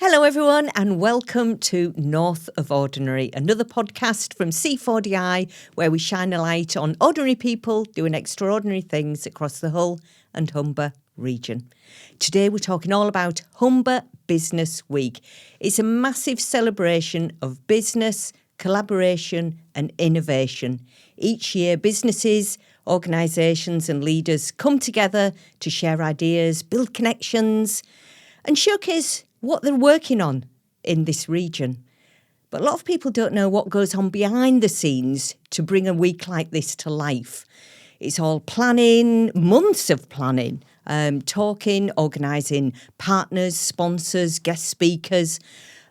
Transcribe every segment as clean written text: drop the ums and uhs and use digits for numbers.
Hello everyone and welcome to North of Ordinary, another podcast from C4DI where we shine a light on ordinary people doing extraordinary things across the Hull and Humber region. Today we're talking all about Humber Business Week. It's a massive celebration of business, collaboration and innovation. Each year businesses, organisations and leaders come together to share ideas, build connections and showcase what they're working on in this region. But a lot of people don't know what goes on behind the scenes to bring a week like this to life. It's all planning, months of planning, talking, organising partners, sponsors, guest speakers,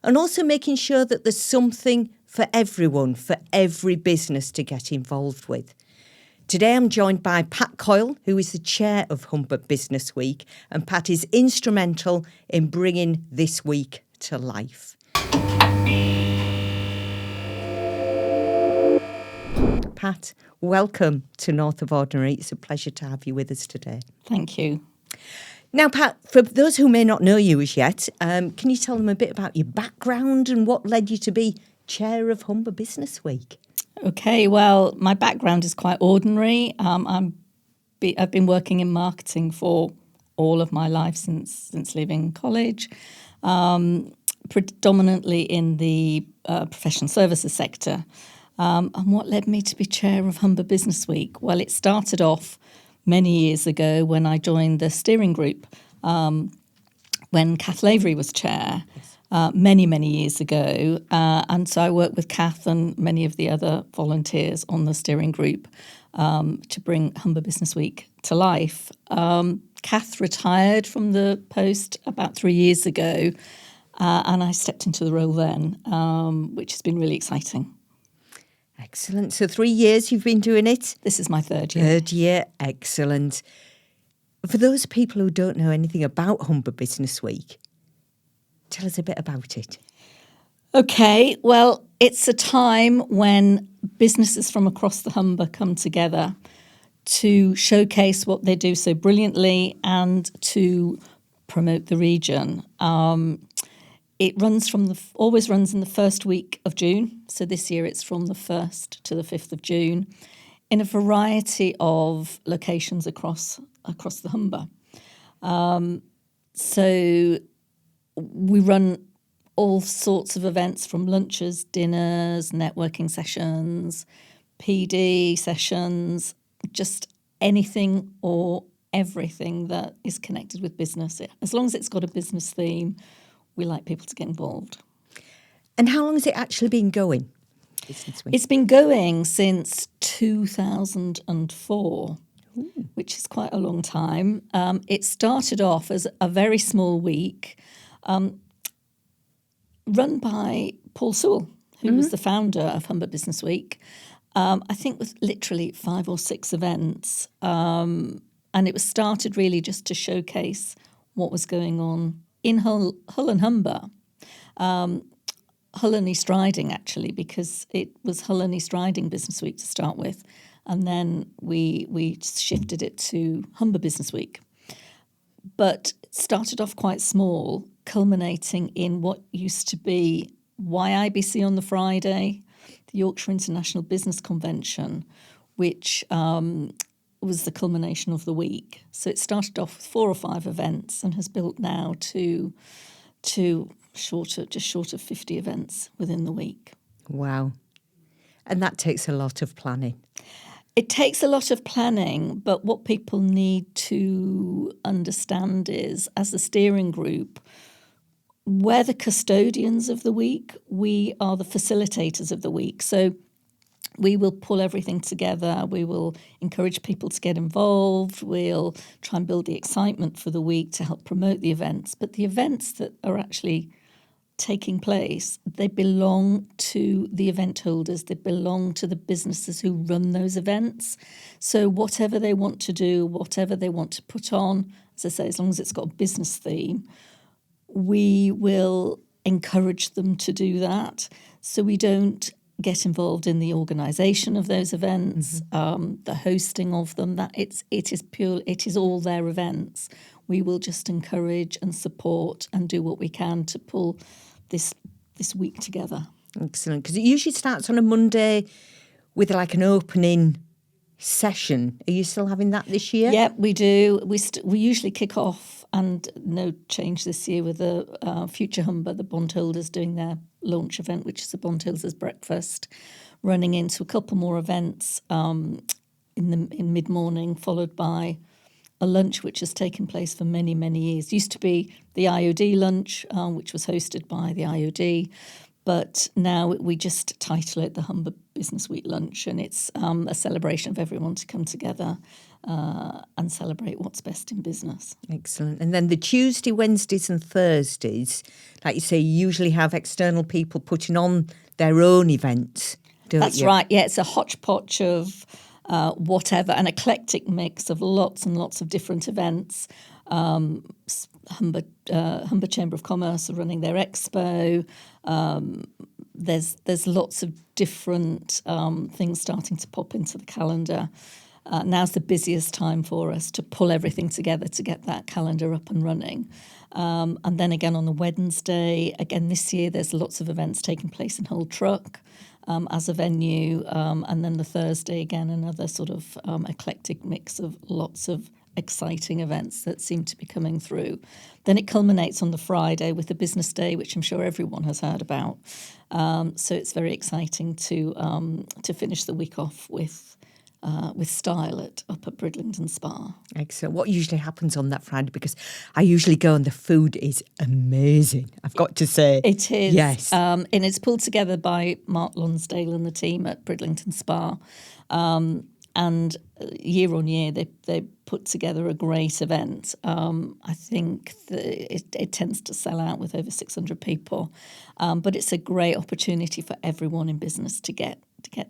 and also making sure that there's something for everyone, for every business to get involved with. Today I'm joined by Pat Coyle, who is the chair of Humber Business Week, and Pat is instrumental in bringing this week to life. Pat, welcome to North of Ordinary. It's a pleasure to have you with us today. Thank you. Now, Pat, for those who may not know you as yet, can you tell them a bit about your background and what led you to be chair of Humber Business Week? Okay, well, my background is quite ordinary. I've been working in marketing for all of my life since leaving college, predominantly in the professional services sector. And what led me to be chair of Humber Business Week? Well, it started off many years ago when I joined the steering group, when Kath Lavery was chair. Many years ago. And so I worked with Kath and many of the other volunteers on the steering group to bring Humber Business Week to life. Kath retired from the post about 3 years ago, and I stepped into the role then, which has been really exciting. Excellent. So 3 years you've been doing it? This is my third year. Third year, excellent. For those people who don't know anything about Humber Business Week, tell us a bit about it. Okay, well, it's a time when businesses from across the Humber come together to showcase what they do so brilliantly and to promote the region. It always runs in the first week of June. So this year it's from the 1st to the 5th of June in a variety of locations across the Humber. So we run all sorts of events from lunches, dinners, networking sessions, PD sessions, just anything or everything that is connected with business. As long as it's got a business theme, we like people to get involved. And how long has it actually been going? It's been going since 2004. Ooh. Which is quite a long time. It started off as a very small week, run by Paul Sewell, who was the founder of Humber Business Week, I think with literally 5 or 6 events. And it was started really just to showcase what was going on in Hull and Humber. Hull and East Riding, actually, because it was Hull and East Riding Business Week to start with. And then we shifted it to Humber Business Week. But it started off quite small, culminating in what used to be YIBC on the Friday, the Yorkshire International Business Convention, which was the culmination of the week. So it started off with 4 or 5 events and has built now to just short of 50 events within the week. Wow. And that takes a lot of planning. It takes a lot of planning, but what people need to understand is, as a steering group, we're the custodians of the week. We are the facilitators of the week. So we will pull everything together. We will encourage people to get involved. We'll try and build the excitement for the week to help promote the events. But the events that are actually taking place, they belong to the event holders. They belong to the businesses who run those events. So whatever they want to do, whatever they want to put on, as I say, as long as it's got a business theme, we will encourage them to do that. So we don't get involved in the organisation of those events, the hosting of them. It is all their events. we will just encourage and support and do what we can to pull this week together. Excellent. Because it usually starts on a Monday with like an opening session. Are you still having that this year? Yeah, we do. We usually kick off, and no change this year, with the Future Humber, the bondholders doing their launch event, which is a bondholders breakfast, running into a couple more events in mid-morning, followed by a lunch which has taken place for many, many years. Used to be the IOD lunch, which was hosted by the IOD, but now we just title it the Humber Business Week Lunch, and it's a celebration of everyone to come together and celebrate what's best in business. Excellent. And then the Tuesday, Wednesdays and Thursdays, like you say, you usually have external people putting on their own events, don't That's you? right. Yeah, it's a hodgepodge of whatever, an eclectic mix of lots and lots of different events. Humber Chamber of Commerce are running their expo. There's lots of different things starting to pop into the calendar. Now's the busiest time for us to pull everything together to get that calendar up and running. And then again on the Wednesday, again this year there's lots of events taking place in Hull Truck as a venue. And then the Thursday, again, another sort of eclectic mix of lots of exciting events that seem to be coming through. Then it culminates on the Friday with the Business Day, which I'm sure everyone has heard about. So it's very exciting to finish the week off with style up at Bridlington Spa. Excellent. What usually happens on that Friday? Because I usually go and the food is amazing, I've got to say. It is. Yes. And it's pulled together by Mark Lonsdale and the team at Bridlington Spa. And year on year, they put together a great event. I think it tends to sell out with over 600 people. But it's a great opportunity for everyone in business to get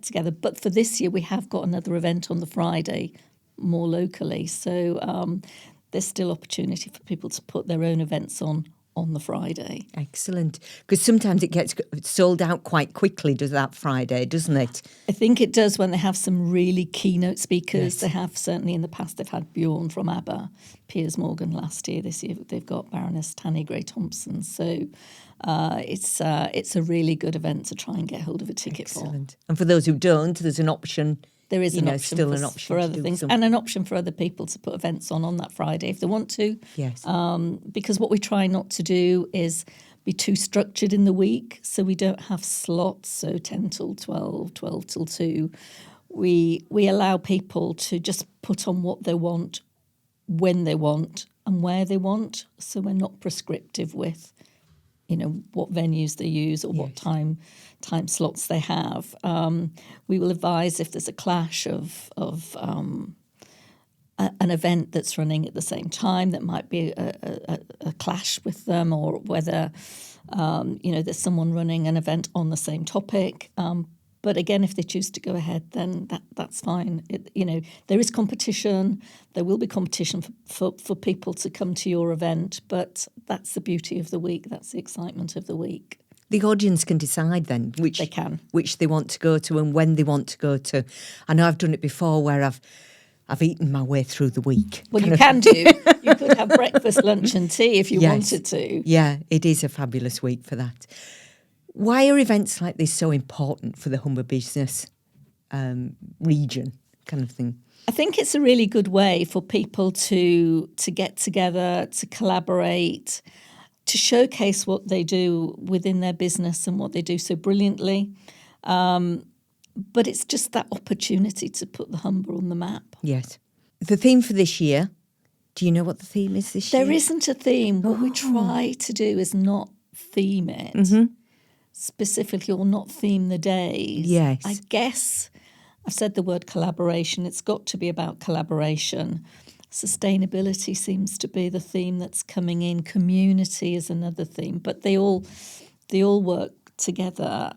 together. But for this year, we have got another event on the Friday, more locally. So there's still opportunity for people to put their own events on the Friday. Excellent. Because sometimes it gets sold out quite quickly, does that Friday, doesn't it? I think it does when they have some really keynote speakers. Yes. They have, certainly in the past, they've had Bjorn from ABBA, Piers Morgan last year. This year they've got Baroness Tanny Gray-Thompson. So it's a really good event to try and get hold of a ticket Excellent. for. And for those who don't, there's an option. There is an option still for, an option for to other do things, something. and an option for other people to put events on that Friday if they want to. Yes. Because what we try not to do is be too structured in the week, so we don't have slots, so 10 till 12, 12 till 2. We allow people to just put on what they want, when they want, and where they want, so we're not prescriptive with what venues they use or what time slots they have. We will advise if there's a clash of an event that's running at the same time that might be a clash with them, or whether there's someone running an event on the same topic. But again, if they choose to go ahead, then that's fine. There is competition. There will be competition for people to come to your event, but that's the beauty of the week. That's the excitement of the week. The audience can decide then which they want to go to and when they want to go to. I know I've done it before where I've eaten my way through the week. Well, you can do. You could have breakfast, lunch and tea if you wanted to. Yeah, it is a fabulous week for that. Why are events like this so important for the Humber Business region kind of thing? I think it's a really good way for people to get together, to collaborate, to showcase what they do within their business and what they do so brilliantly. But it's just that opportunity to put the Humber on the map. Yes. The theme for this year, do you know what the theme is this year? There isn't a theme. What we try to do is not theme it specifically, or not theme the days. Yes. I guess I've said the word collaboration. It's got to be about collaboration. Sustainability seems to be the theme that's coming in. Community is another theme. But they all work together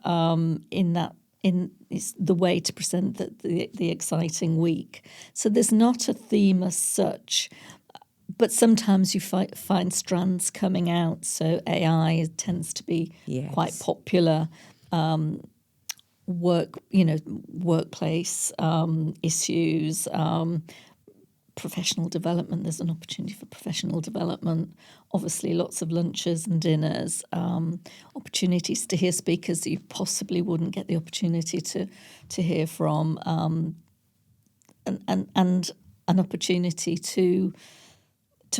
in the way to present the exciting week. So there's not a theme as such, but sometimes you find strands coming out. So AI tends to be quite popular. Workplace issues, professional development. There's an opportunity for professional development. Obviously, lots of lunches and dinners, opportunities to hear speakers that you possibly wouldn't get the opportunity to hear from, and an opportunity to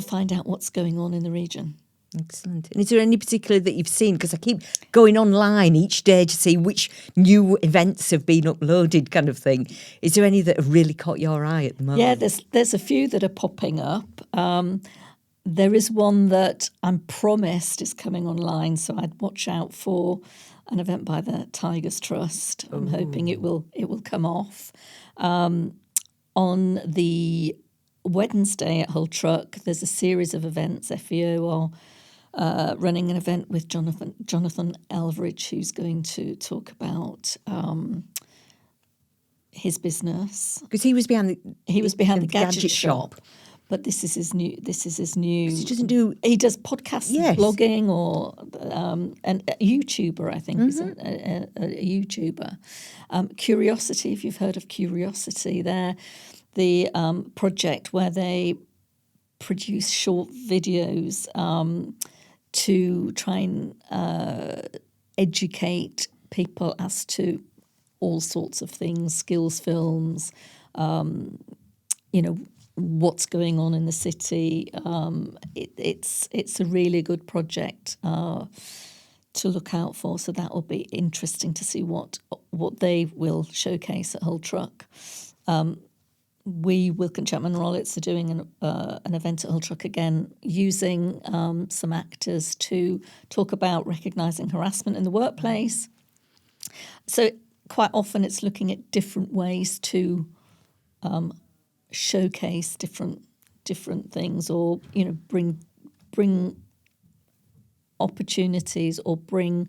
find out what's going on in the region. Excellent. And is there any particular that you've seen? Because I keep going online each day to see which new events have been uploaded, kind of thing. Is there any that have really caught your eye at the moment? Yeah, there's a few that are popping up. There is one that I'm promised is coming online, so I'd watch out for an event by the Tigers Trust. I'm hoping it will come off. On the Wednesday at Hull Truck, there's a series of events. FEO are running an event with Jonathan Elveridge, who's going to talk about his business. Because he was behind the gadget shop. But this is his new. He doesn't do. He does podcasts, and blogging, or and a YouTuber. I think he's a YouTuber. Curiosity, if you've heard of Curiosity, they're the project where they produce short videos to try and educate people as to all sorts of things, skills films, what's going on in the city. It's a really good project to look out for. So that will be interesting to see what they will showcase at Hull Truck. We, Wilkin Chapman Rollitz, are doing an event at Hull Truck again, using some actors to talk about recognising harassment in the workplace. So quite often it's looking at different ways to showcase different things, or bring opportunities, or bring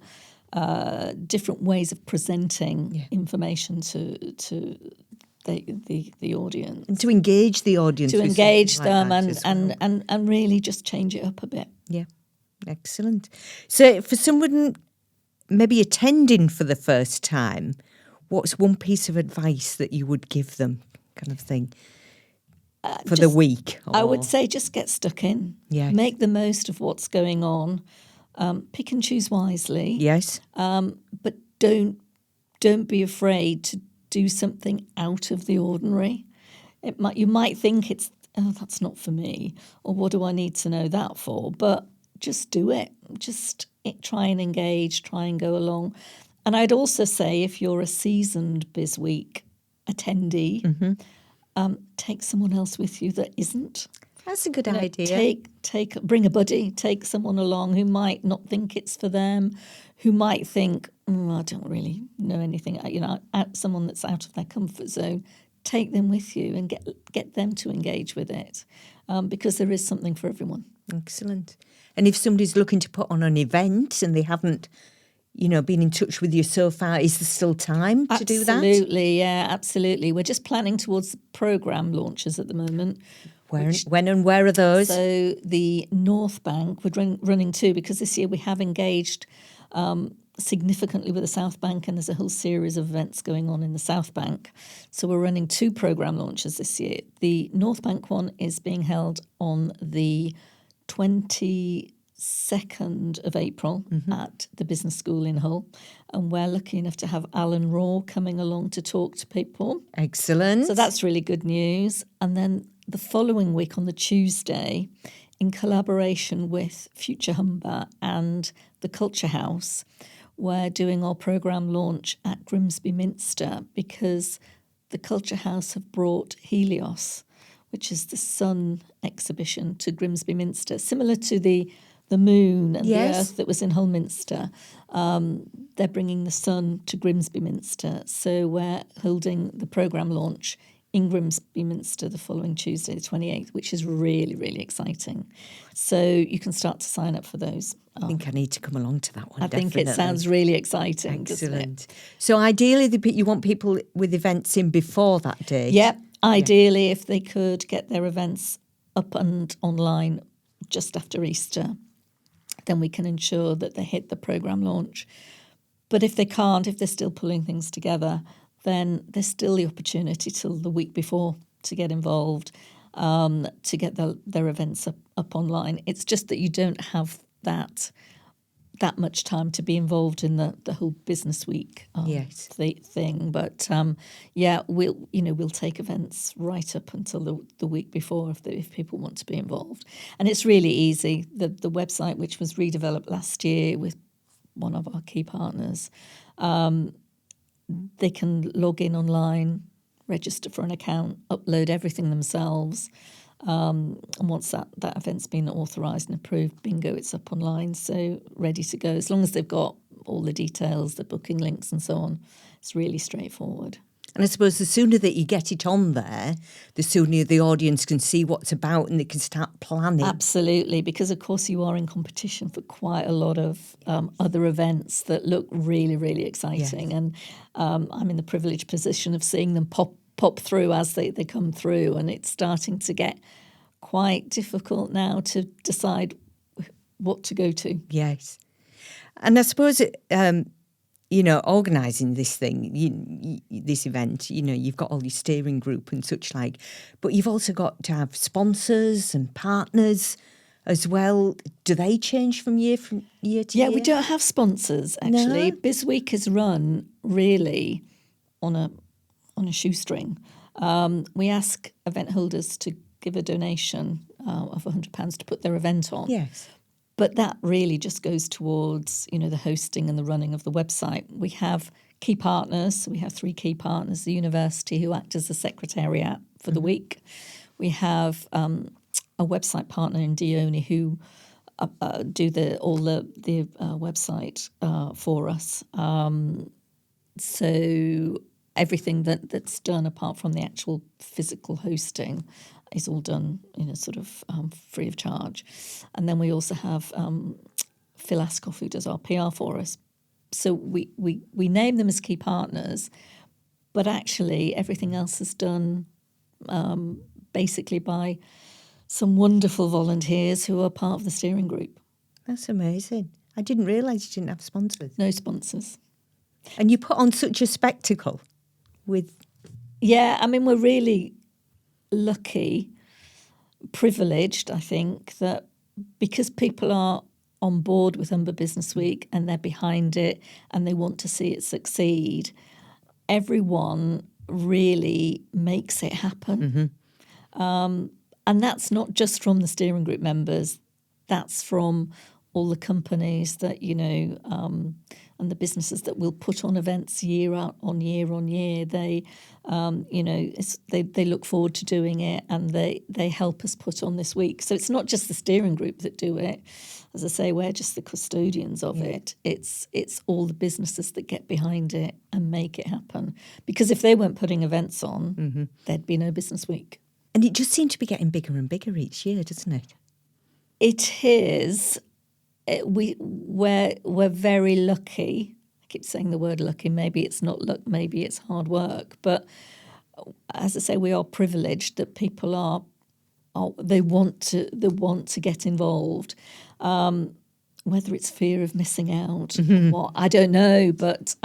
different ways of presenting information to the audience, and to engage the audience, to engage them, like and really just change it up a bit. Yeah, excellent. So for someone maybe attending for the first time, what's one piece of advice that you would give them, kind of thing, for the week? I would say just get stuck in. Yes. Make the most of what's going on. Pick and choose wisely. Yes. But don't be afraid to do something out of the ordinary. You might think that's not for me, or what do I need to know that for? But just do it. Just try and engage, try and go along. And I'd also say, if you're a seasoned Biz Week attendee, take someone else with you that isn't. That's a good idea. Bring a buddy, take someone along who might not think it's for them, who might think, I don't really know anything, someone that's out of their comfort zone. Take them with you and get them to engage with it, because there is something for everyone. Excellent. And if somebody's looking to put on an event and they haven't, been in touch with you so far, is there still time to do that? Absolutely, yeah, absolutely. We're just planning towards programme launches at the moment. When and where are those? So the North Bank, we're running two, because this year we have engaged significantly with the South Bank, and there's a whole series of events going on in the South Bank. So we're running two programme launches this year. The North Bank one is being held on the 22nd of April at the Business School in Hull, and we're lucky enough to have Alan Raw coming along to talk to people. Excellent. So that's really good news. And then the following week on the Tuesday, in collaboration with Future Humber and the Culture House, we're doing our programme launch at Grimsby Minster, because the Culture House have brought Helios, which is the sun exhibition, to Grimsby Minster, similar to the moon and the earth that was in Hull Minster. They're bringing the sun to Grimsby Minster. So we're holding the programme launch in Grimsby Minster the following Tuesday, the 28th, which is really, really exciting. So you can start to sign up for those. I think I need to come along to that one. I think it sounds really exciting. Excellent. So ideally, you want people with events in before that date? Yep. Ideally, if they could get their events up and online just after Easter, then we can ensure that they hit the programme launch. But if they can't, if they're still pulling things together, then there's still the opportunity till the week before to get involved. to get their events up online. It's just that you don't have that much time to be involved in the whole business week thing. But we'll take events right up until the week before if people want to be involved. And it's really easy. The website, which was redeveloped last year with one of our key partners, they can log in online, register for an account, upload everything themselves. And once that event's been authorised and approved, bingo, it's up online, so ready to go. As long as they've got all the details, the booking links and so on, it's really straightforward. And I suppose the sooner that you get it on there, the sooner the audience can see what's about and they can start planning. Absolutely, because of course you are in competition for quite a lot of other events that look really, really exciting. Yes. And I'm in the privileged position of seeing them pop through as they come through, and it's starting to get quite difficult now to decide what to go to. Yes. And I suppose, organising this thing, this event, you've got all your steering group and such like, but you've also got to have sponsors and partners as well. Do they change from year to year? Yeah, we don't have sponsors, actually. No? BizWeek is run really on a shoestring. We ask event holders to give a donation of £100 to put their event on. Yes. But that really just goes towards, the hosting and the running of the website. We have key partners. We have 3 key partners, the university, who act as the secretariat for the week. We have a website partner in Dione who do all the website for us. So everything that's done apart from the actual physical hosting is all done sort of free of charge. And then we also have Phil Askoff, who does our PR for us. So we name them as key partners, but actually everything else is done basically by some wonderful volunteers who are part of the steering group. That's amazing. I didn't realise you didn't have sponsors. No sponsors. And you put on such a spectacle with... Yeah, I mean, we're really lucky, privileged, I think, that because people are on board with Humber Business Week and they're behind it and they want to see it succeed, everyone really makes it happen. Mm-hmm. And that's not just from the steering group members, that's from all the companies that, and the businesses that will put on events year on year. They, they look forward to doing it, and they help us put on this week. So it's not just the steering group that do it. As I say, we're just the custodians of it. It's all the businesses that get behind it and make it happen. Because if they weren't putting events on, there'd be no business week. And it just seems to be getting bigger and bigger each year, doesn't it? It is. We're very lucky. I keep saying the word lucky. Maybe it's not luck. Maybe it's hard work. But as I say, we are privileged that people they want to get involved. Whether it's fear of missing out, or what, I don't know. But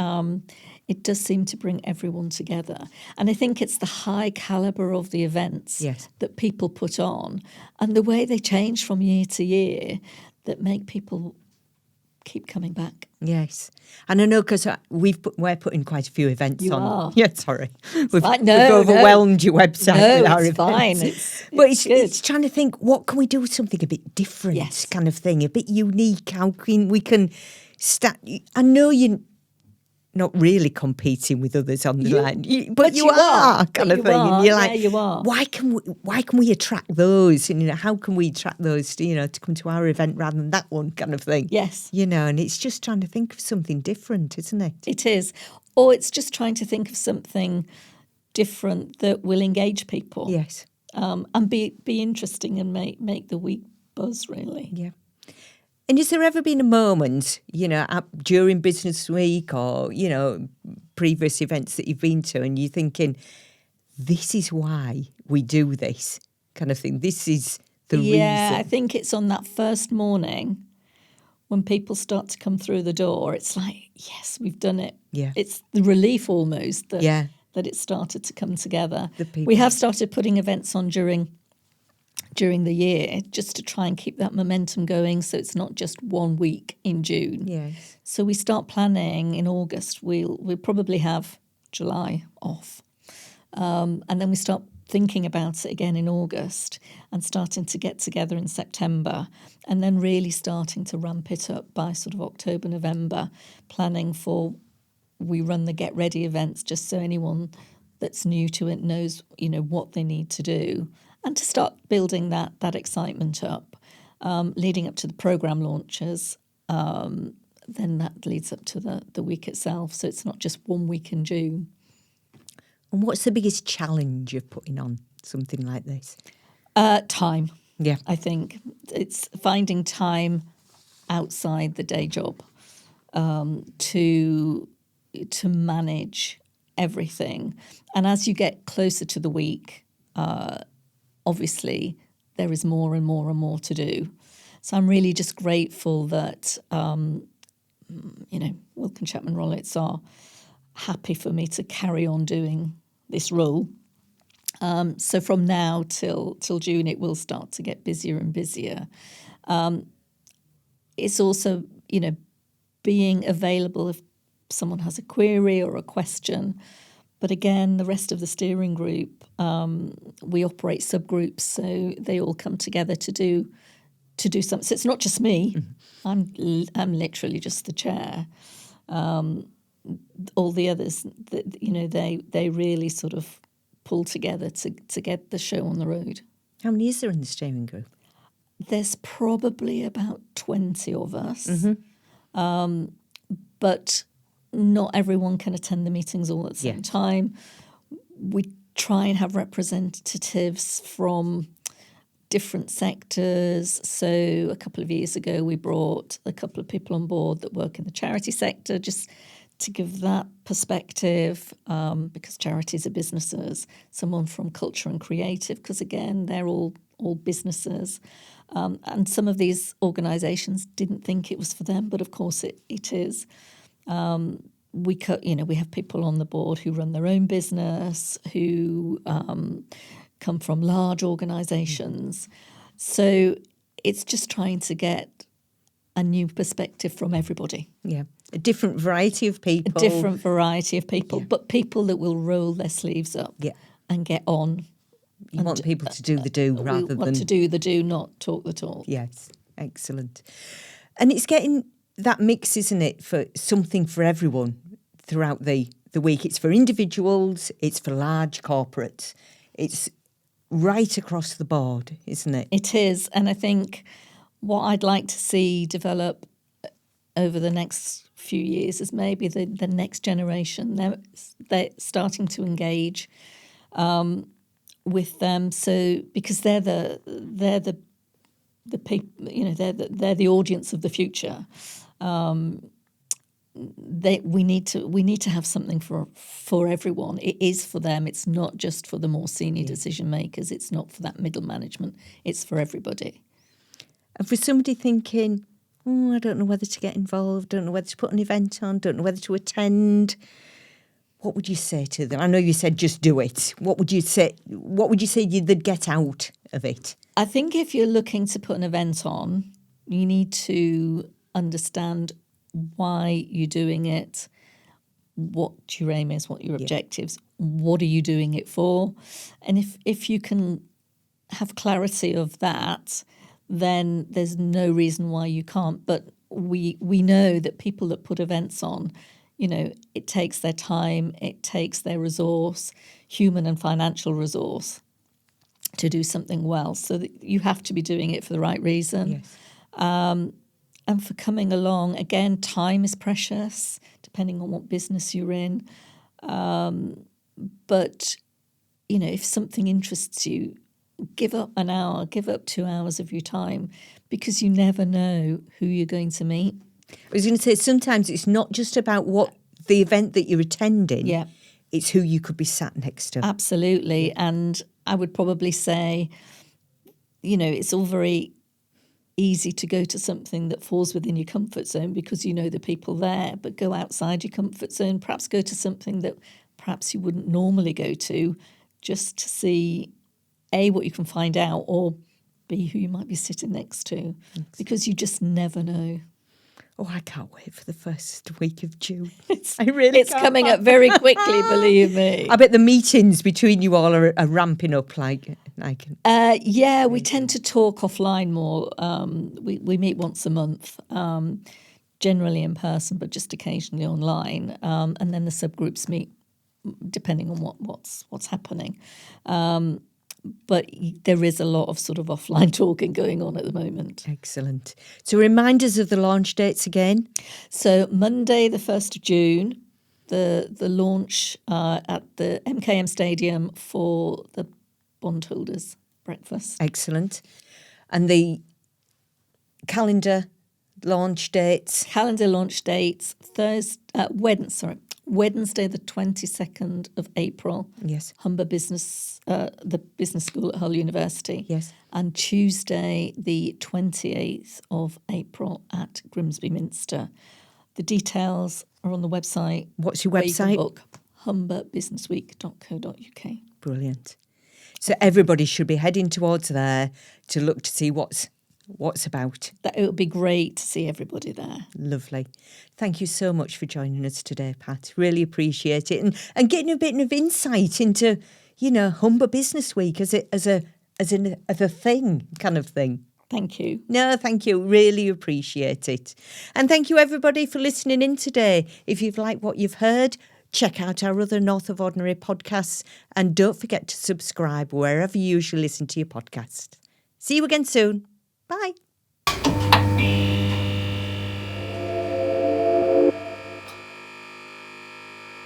it does seem to bring everyone together. And I think it's the high calibre of the events that people put on and the way they change from year to year that make people keep coming back. Yes. And I know because we're putting quite a few events on. Are. Yeah, sorry. We've overwhelmed your website with our events. Fine. It's trying to think, what can we do with something a bit different kind of thing, a bit unique? How can we start? I know you're not really competing with others on the line, but you are kind of thing. And you're like, you are. Why can we attract those? And how can we attract those to come to our event rather than that one kind of thing? Yes. And it's just trying to think of something different, isn't it? It is. Or it's just trying to think of something different that will engage people. Yes. And be interesting and make the week buzz, really. Yeah. And has there ever been a moment, during Business Week or, previous events that you've been to and you're thinking, this is why we do this kind of thing? This is the reason. Yeah, I think it's on that first morning when people start to come through the door. It's like, yes, we've done it. Yeah. It's the relief almost that it started to come together. We have started putting events on during during the year, just to try and keep that momentum going, so it's not just 1 week in June. Yes. So we start planning in August. We'll probably have July off, and then we start thinking about it again in August and starting to get together in September, and then really starting to ramp it up by sort of October, November, planning for. We run the Get Ready events just so anyone that's new to it knows, what they need to do, and to start building that excitement up, leading up to the programme launches. Then that leads up to the week itself. So it's not just 1 week in June. And what's the biggest challenge of putting on something like this? Time. Yeah. I think it's finding time outside the day job to manage everything. And as you get closer to the week, obviously there is more and more and more to do. So I'm really just grateful that, Wilkin Chapman Rollets are happy for me to carry on doing this role. So from now till June, it will start to get busier and busier. It's also, being available if someone has a query or a question. But again, the rest of the steering group, we operate subgroups, so they all come together to do something. So it's not just me. Mm-hmm. I'm literally just the chair. All the others, they really sort of pull together to get the show on the road. How many is there in the steering group? There's probably about 20 of us. Mm-hmm. But not everyone can attend the meetings all at the same time. We try and have representatives from different sectors. So a couple of years ago, we brought a couple of people on board that work in the charity sector, just to give that perspective, because charities are businesses. Someone from culture and creative, because again, they're all businesses. And some of these organisations didn't think it was for them, but of course it is. We have people on the board who run their own business, who come from large organisations. So it's just trying to get a new perspective from everybody. Yeah, a different variety of people. But people that will roll their sleeves up and get on. You want people to do the do rather than... We want to do the do, not talk the talk. Yes, excellent. And it's getting that mix, isn't it, for something for everyone throughout the week. It's for individuals, it's for large corporates. It's right across the board, isn't it? It is. And I think what I'd like to see develop over the next few years is maybe the next generation. They're starting to engage with them, so because they're the people, they're the audience of the future. We need to have something for everyone. It is for them. It's not just for the more senior decision makers. It's not for that middle management. It's for everybody. And for somebody thinking, I don't know whether to get involved, don't know whether to put an event on, don't know whether to attend, what would you say to them? I know you said just do it. What would you say they'd get out of it? I think if you're looking to put an event on, you need to understand why you're doing it, what your aim is, what your objectives, what are you doing it for? And if you can have clarity of that, then there's no reason why you can't. But we know that people that put events on, it takes their time, it takes their resource, human and financial resource, to do something well. So that you have to be doing it for the right reason. Yes. And for coming along, again, time is precious, depending on what business you're in. But, if something interests you, give up an hour, give up 2 hours of your time, because you never know who you're going to meet. I was going to say, sometimes it's not just about what the event that you're attending. Yeah. It's who you could be sat next to. Absolutely. Yeah. And I would probably say, it's all very easy to go to something that falls within your comfort zone because you know the people there, but go outside your comfort zone, perhaps go to something that perhaps you wouldn't normally go to, just to see A, what you can find out, or B, who you might be sitting next to, because you just never know. Oh, I can't wait for the first week of June. It's can't. coming up very quickly, believe me. I bet the meetings between you all are ramping up like. Yeah, we tend to talk offline more. We meet once a month, generally in person, but just occasionally online. And then the subgroups meet depending on what's happening. But there is a lot of sort of offline talking going on at the moment. Excellent. So reminders of the launch dates again. So Monday, the 1st of June, the launch at the MKM Stadium for the bondholders breakfast. Excellent. And the calendar launch dates. Wednesday, the 22nd of April. Yes. Humber Business, the business school at Hull University. Yes. And Tuesday, the 28th of April at Grimsby Minster. The details are on the website. What's your where you can website? book humberbusinessweek.co.uk. Brilliant. So everybody should be heading towards there to look to see what's about. That it would be great to see everybody there. Lovely. Thank you so much for joining us today, Pat. Really appreciate it, and getting a bit of insight into, Humber Business Week as a thing, kind of thing. Thank you. No, thank you. Really appreciate it. And thank you, everybody, for listening in today. If you've liked what you've heard, check out our other North of Ordinary podcasts, and don't forget to subscribe wherever you usually listen to your podcast. See you again soon. Bye.